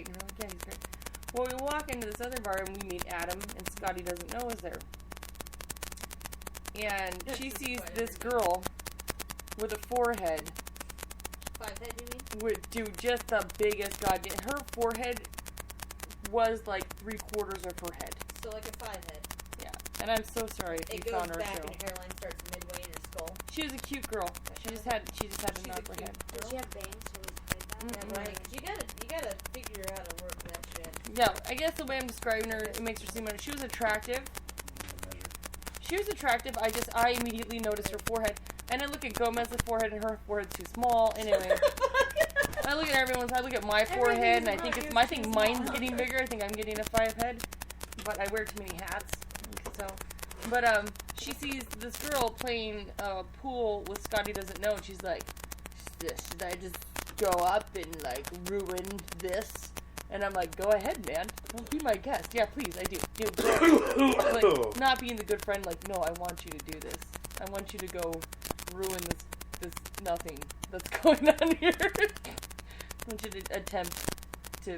great. And I'm like, yeah, he's great. Well, we walk into this other bar and we meet Adam, and Scotty doesn't know is there. And she sees this girl with a forehead. 5-head, you mean? With, dude, just the biggest goddamn. Her forehead was like 3/4 of her head. So like a 5-head. Yeah. And I'm so sorry if you found her It goes back show. and her hairline starts midway in her skull. She was a cute girl. She just had a knock her head. Did she have bangs or was it like that? Yeah, right. You gotta figure out how to work that shit. Yeah, I guess the way I'm describing her, it makes her seem like she was attractive. She was attractive. I immediately noticed her forehead. And I look at Gomez's forehead, and her forehead's too small. Anyway, I look at everyone's. I look at my forehead, and I think mine's getting bigger. I think I'm getting a 5 head, but I wear too many hats. So, but she sees this girl playing pool with Scotty doesn't know, and she's like, "Should I just go up and like ruin this?" And I'm like, "Go ahead, man. Don't be my guest. Yeah, please, I do. Like, not being the good friend. Like, no, I want you to do this. I want you to go ruin this nothing that's going on here. I want you to attempt to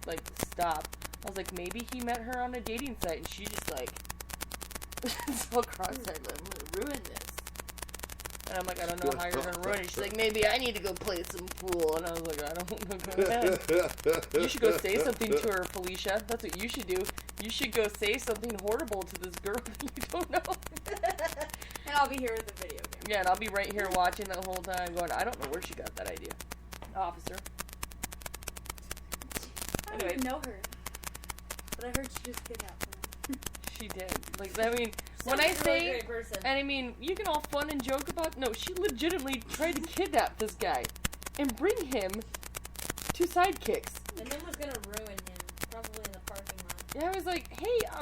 like stop." I was like, maybe he met her on a dating site, and she just like so cross-eyed, like, I'm gonna ruin this. And I'm like, I don't know how you're gonna ruin it. She's like, maybe I need to go play some pool. And I was like, I don't know. Go ahead. You should go say something to her, Felicia. That's what you should do. You should go say something horrible to this girl that you don't know. And I'll be here with the video game. Yeah, and I'll be right here watching the whole time going, I don't know where she got that idea. Officer. I don't even know her. But I heard she just kidnapped someone. She did. Like, I mean, when I say, and I mean, you can all fun and joke about, no, she legitimately tried to kidnap this guy and bring him to Sidekicks. And then was gonna ruin him, probably in the parking lot. Yeah, I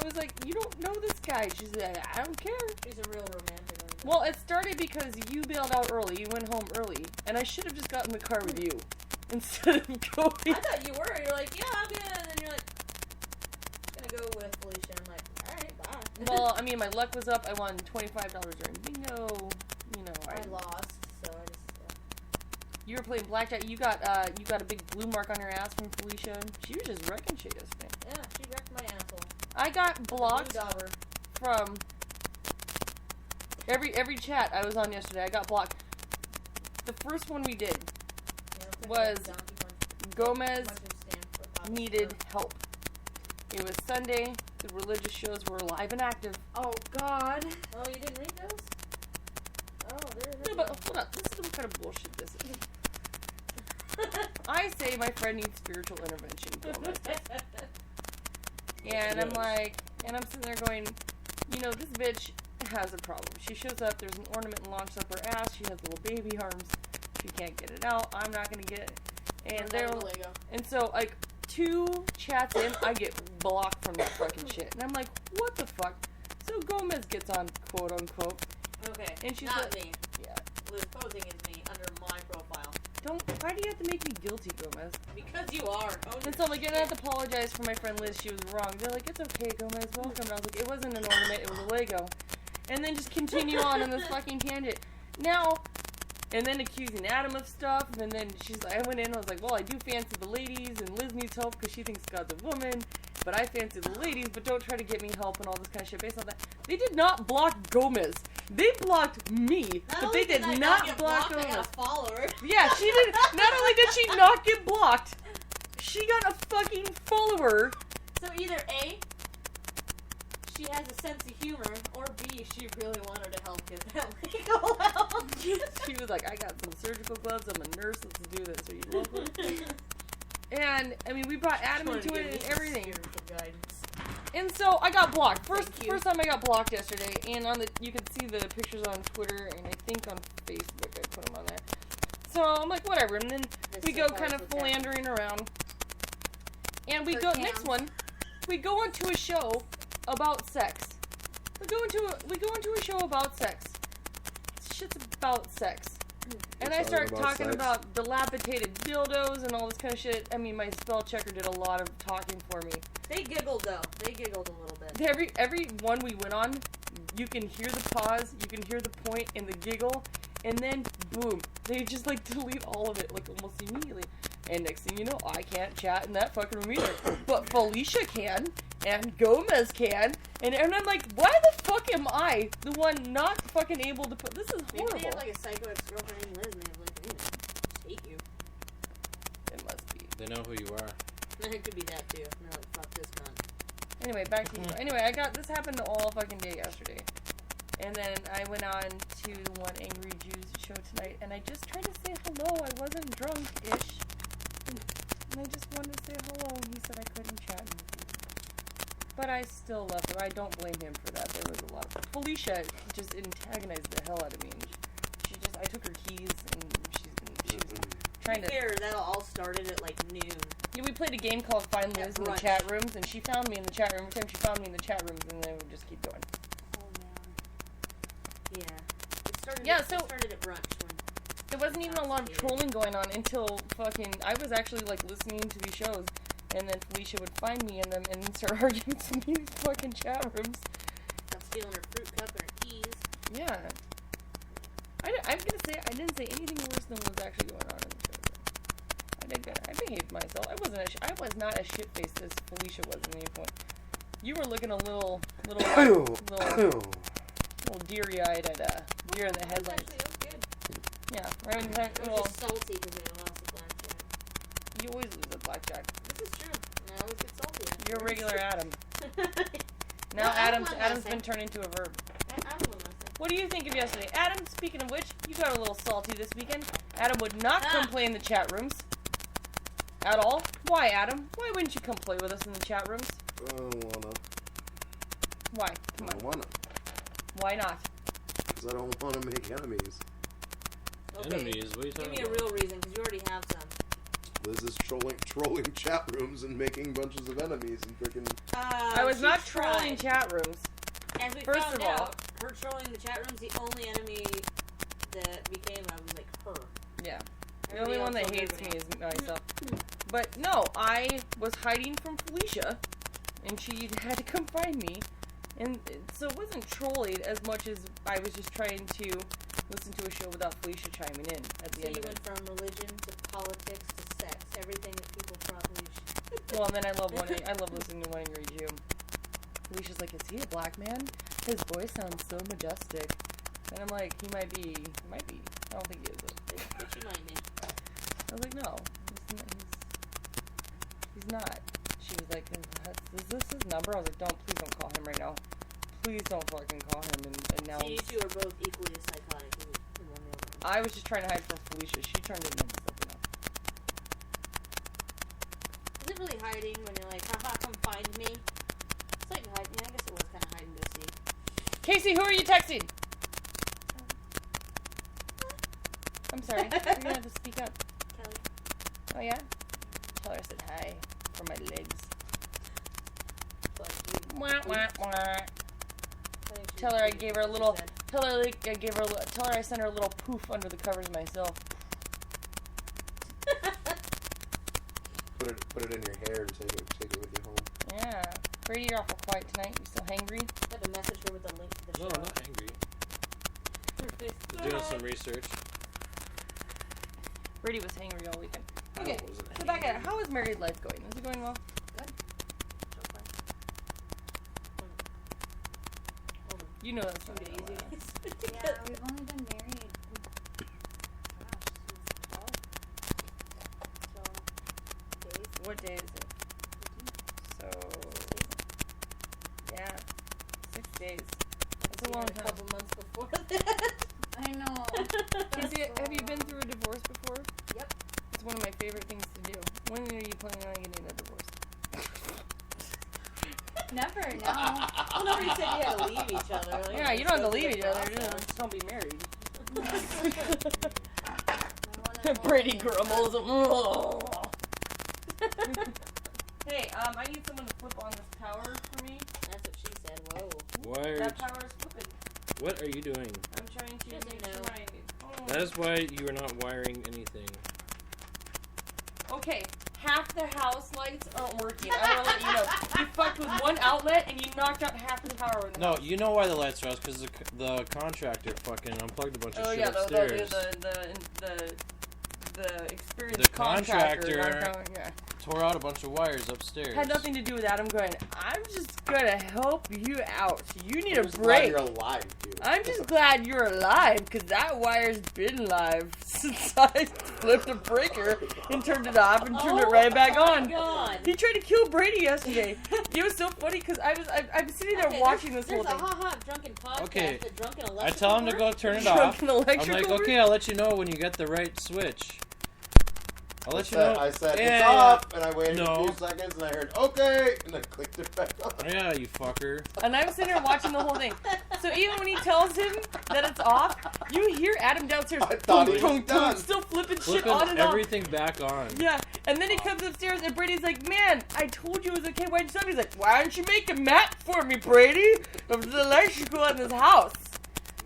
was like, you don't know this guy. She's like, I don't care. She's a real romantic. Well, it started because you bailed out early. You went home early. And I should have just gotten in the car with you instead of going. I thought you were. You're like, yeah, I'm gonna, and then you're like, gonna go with Felicia. I'm like, alright, bye. Well, I mean, my luck was up. I won $25 during bingo. You know, I lost, so I just, You were playing blackjack. You got a big blue mark on your ass from Felicia. She was just wrecking shit yesterday. Yeah, she wrecked my asshole. I got blocked from every chat I was on yesterday. I got blocked. The first one we did was Gomez needed help. It was Sunday. The religious shows were live and active. Oh, God. Oh, you didn't read those? Oh, there it is. No, but hold up. This is what kind of bullshit this is. I say my friend needs spiritual intervention. Gomez. And I'm like, and I'm sitting there going, you know, this bitch has a problem. She shows up, there's an ornament launched up her ass, she has little baby arms, she can't get it out, I'm not gonna get it. And so, like, 2 chats in, I get blocked from that fucking shit. And I'm like, what the fuck? So Gomez gets on, quote unquote. Okay, and she's not like, me. Yeah. Liz posing is me under my profile. Why do you have to make me guilty, Gomez? Because you are. And so I'm like, I have to apologize for my friend Liz, she was wrong. They're like, it's okay, Gomez, welcome. And I was like, it wasn't an ornament, it was a Lego. And then just continue on in this fucking tangent. Now, and then accusing Adam of stuff, and then she's like, I went in and I was like, well, I do fancy the ladies, and Liz needs help because she thinks God's a woman, but I fancy the ladies, but don't try to get me help and all this kind of shit based on that. They did not block Gomez. They blocked me, but they did not block Gomez. I got a follower. Yeah, she did. Not only did she not get blocked, she got a fucking follower. So either A, she has a sense of humor, or B, she really wanted to help get that legal out. She was like, I got some surgical gloves, I'm a nurse, let's do this. Are you local? And, I mean, we brought Adam into it and everything. And so, I got blocked. First time I got blocked yesterday, and you can see the pictures on Twitter, and I think on Facebook I put them on there. So, I'm like, whatever, and then we go kind of philandering around. And we go, next one, we go onto a show about sex. We go into a show about sex. Shit's about sex. And I start talking about dilapidated dildos and all this kind of shit. I mean, my spell checker did a lot of talking for me. They giggled, though. They giggled a little bit. Every one we went on, you can hear the pause, you can hear the point and the giggle, and then, boom, they just, like, delete all of it, like, almost immediately. And next thing you know, I can't chat in that fucking room either. But Felicia can, and Gomez can, and I'm like, why the fuck am I the one not fucking able to put... This is horrible. Maybe they have like a psycho ex-girlfriend named Liz, and they have like, just hate you. It must be. They know who you are. It could be that too. And they're like, fuck this cunt. Anyway, back to you. Anyway, this happened all fucking day yesterday. And then I went on to the One Angry Jews show tonight, and I just tried to say hello. I wasn't drunk-ish. And I just wanted to say hello, and he said I couldn't chat with you. But I still love him. I don't blame him for that. There was a lot of... Felicia just antagonized the hell out of me. And I took her keys, and she was trying to... Fair, that all started at like noon. Yeah, we played a game called Find Liz in the chat rooms, and she found me in the chat room. Every time she found me in the chat rooms, and then we would just keep going. Yeah. It started at brunch. There wasn't even a lot of trolling going on until fucking... I was actually, like, listening to these shows, and then Felicia would find me in them and start arguing to me in these fucking chat rooms. Stop stealing her fruit cup and her keys. Yeah. I'm gonna say, I didn't say anything worse than what was actually going on in the show. I did good. I behaved myself. I was not as shit-faced as Felicia was at any point. You were looking a little deary-eyed at deer in the headlights. Actually, that was good. Yeah, right when I was just salty because I lost the blackjack. you always lose at blackjack. This is true. And I always get salty. You're a regular Adam. No, Now Adam's Adam's been turned into a verb. What do you think of yesterday? Adam, speaking of which, you got a little salty this weekend. Adam would not come play in the chat rooms. At all. Why, Adam? Why wouldn't you come play with us in the chat rooms? I don't wanna. Why? Come I don't on. wanna. Why not? Because I don't wanna make enemies. Okay. Enemies? What are you Give talking me a about? real reason, because you already have some. Liz is trolling chat rooms and making bunches of enemies and freaking... I was not trolling chat rooms. As we First found of all- out, her trolling the chat rooms, the only enemy that became of was like her. Yeah. The Everybody only one else that was hates me everybody. is myself. But no, I was hiding from Felicia, and she had to come find me. And so it wasn't trolling as much as I was just trying to listen to a show without Felicia chiming in at the So end you of went it. from religion to politics to sex, everything that people probably should. Well, and then I love listening to One Angry Jew. Felicia's like, is he a black man? His voice sounds so majestic. And I'm like, he might be. I don't think he is. But you might be. I was like, no, he's not. She was like, is this his number? I was like, please don't call him right now. Please don't fucking call him. And now So you two are both equally as psychotic as the one the other. I was just trying to hide from Felicia. She turned it into something else. Is it really hiding when you're like, haha, come find me? It's like hiding. Yeah, I guess it was kind of hide and go seek. Kaycee, who are you texting? I'm sorry. You're gonna have to speak up. Kelly. Oh yeah? Tell her I said hi for my legs. Fuck you. Wah, wah, wah. I think she Tell was her I pretty gave her a good, little. she said. Tell her I sent her a little poof under the covers myself. Put it in your hair and take it with you home. Yeah. Brady, you're awful quiet tonight. You still hangry? I had to message her with a link to the No, show. I'm not angry. Her face Doing some research. Brady was hangry all weekend. I Okay, wasn't so back at it. How is married life going? Is it going well? You know that's not Easy. gonna lie. Yeah, we've only been married. What day is it? So, yeah, 6 days. That's a long A time. couple months before that. I know. Kaycee, have you been through a divorce before? Yep. It's one of my favorite things to do. When are you planning on getting a divorce? Never, no. Whenever you said you had to leave each other. Like, Yeah, you don't have to let's go leave through each the other. process. Just don't be married. I wanna Brady know. grumbles. Hey, I need someone to flip on this power for me. That's what she said. Whoa. Why are That power is flipping. what are you doing? I'm trying to Doesn't make know. sure That is why you are not wiring anything. Okay, half the house lights aren't working. I want to let you know. You fucked with one outlet and you knocked out half the power in the No, house. you know why the lights are out, because the contractor fucking unplugged a bunch of Oh shit yeah, upstairs. the experienced The contractor yeah. tore out a bunch of wires upstairs. Had nothing to do with Adam going, I'm just gonna help you out. You need I'm a just glad break. you're alive, dude. I'm just glad you're alive, because that wire's been live since I flipped a breaker and turned it off and turned it right back on. God. He tried to kill Brady yesterday. It was so funny, because I'm sitting there watching this whole There's thing. a ha-ha drunken podcast. Okay. The drunken electrical I tell him to go turn it off. Drunken I'm electrical like, work? okay, I'll let you know when you get the right switch. I'll let you know. I said, Yeah, it's yeah. off, and I waited No. a few seconds, and I heard, okay, and I clicked it back on. Yeah, you fucker. And I'm sitting there watching the whole thing. So even when he tells him that it's off, you hear Adam downstairs I thought he was boom, done. still flipping shit Flipping on and off. everything back on. Yeah, and then he comes upstairs and Brady's like, man, I told you it was okay. Why'd you stop? He's like, why don't you make a map for me, Brady, of the electrical in this house?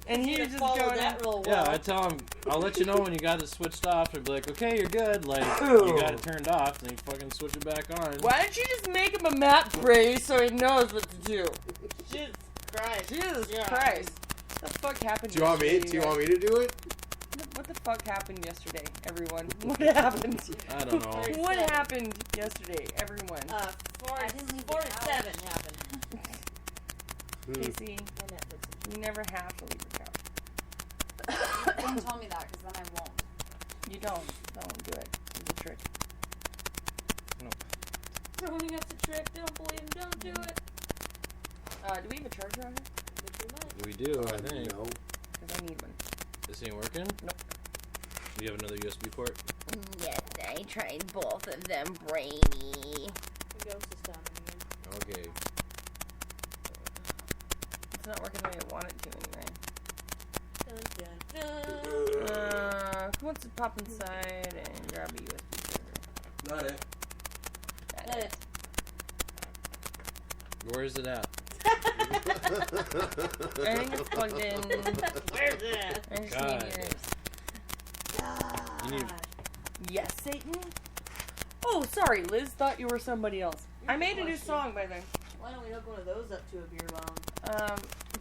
And he You just follow going, that real well. Yeah, I tell him, I'll let you know when you got it switched off. I'd be like, okay, you're good. Like, you got it turned off, then you fucking switch it back on. why don't you just make him a map, Brady, so he knows what to do? Jesus Christ. Jesus Yeah. Christ. What the fuck happened Do you want me? yesterday? Do you want me to do it? What the fuck happened yesterday, everyone? What happened? I don't know. What happened yesterday, everyone? I didn't leave 4 to 7 happened. Kaycee, On Netflix. you never have to leave your couch. Don't tell me that, because then I won't. You don't do it. It's a trick. Throwing up's a trick. Don't believe him. Don't do it. Do we have a charger on here? But you might. We do, I think. No. Because I need one. This ain't working? Nope. Do you have another USB port? Yes, I tried both of them, Brainy. The ghost is down again. Okay. It's not working the way I want it to anyway. Dun, dun, dun. Who wants to pop inside and grab a USB server? Not it. That's it. Where is it at? I think it's plugged in. Where's it? I just God. need yours. You need- Yes, Satan? Oh, sorry, Liz thought you were somebody else. I made a new song, by the way. Why don't we hook one of those up to a beer bomb?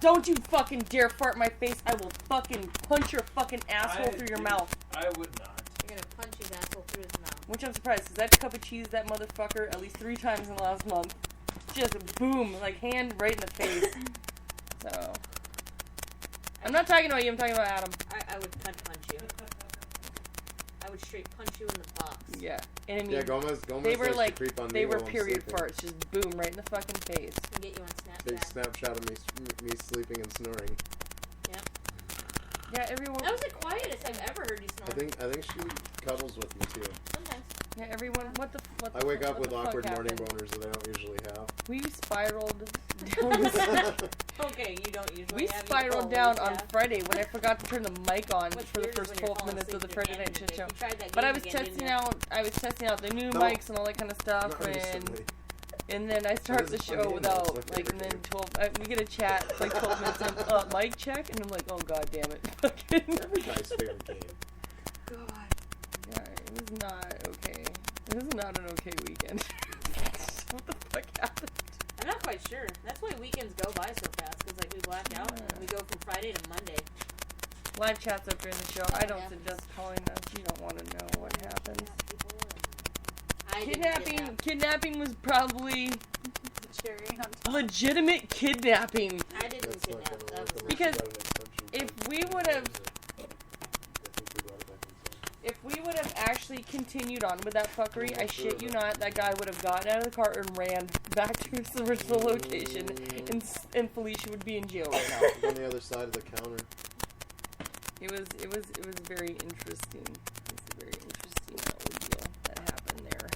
Don't you fucking dare fart in my face. I will fucking punch your fucking asshole through your mouth. I would not. You're gonna punch his asshole through his mouth. Which I'm surprised, because that cup of cheese, that motherfucker, at least 3 times in the last month. Just boom, like hand right in the face. So. I'm not talking about you, I'm talking about Adam. I would punch you. I would straight punch you in the box. Yeah. And I mean, Yeah, Gomez they were likes to like, creep on me they were while I'm period sleeping. farts, just boom, right in the fucking face. And get you on Big Snapchat. Snapchat of me sleeping and snoring. Yeah, everyone. That was the quietest I've ever heard you snore. I think she cuddles with me too. Sometimes. Yeah, everyone. What the? I wake up what with the fuck awkward morning happened? boners that I don't usually have. We spiraled down. Okay, you don't usually We have spiraled your down always on have. Friday when I forgot to turn the mic on What's for the weird is first when you're 12 falling minutes of the asleep Friday and night shit show. you tried that But I game was again, testing didn't you? out. I was testing out the new No. mics and all that kind of stuff, Not and recently. then I start That the is a fun show game, without though. It's my like, and then favorite 12. We get a chat like 12 minutes in. Mic check, and I'm like, oh god damn it. Every guy's favorite game. God. Yeah, it was not okay. It was not an okay weekend. What the fuck happened? I'm not quite sure. That's why weekends go by so fast. Because like we black out and we go from Friday to Monday. Live chats up during the show. I don't Yeah. suggest calling us. You don't want to know what happens. I didn't get Kidnapping was probably Cherry on top. legitimate kidnapping. that. I didn't That's not kidnap. gonna That work was unless Because you got an extension If cord. we would have, I think we brought it back inside. if we would have actually continued on with that fuckery, I shit you not, that guy would have gotten out of the car and ran back to his original location, and Felicia would be in jail right now. It's on the other side of the counter. It was very interesting. It was a very interesting ordeal that happened there.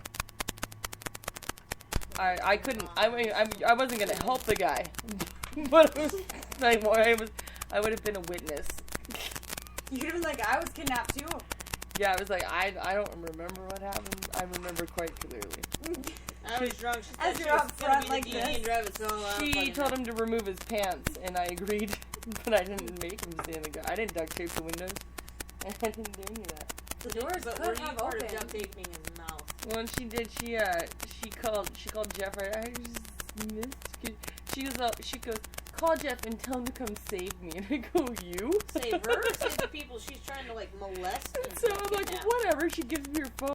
I couldn't. I wasn't gonna help the guy, but it was, I would have been a witness. You'd have been like, I was kidnapped too. Yeah, I was like, I don't remember what happened. I remember quite clearly. I was drunk. She As said she you're was up gonna front be like the DD and this. drive it solo. She told him to remove his pants, and I agreed, but I didn't make him stay in the car. I didn't duct tape the windows. I didn't do any of that. The doors But could were you have part of opened. duct taping his mouth? Well, and she did. She called Jeff. I just missed. She goes, call Jeff and tell him to come save me. And I go, you? Save her, save the people she's trying to, like, molest. And So I'm like, kidnap. whatever. She gives me her phone.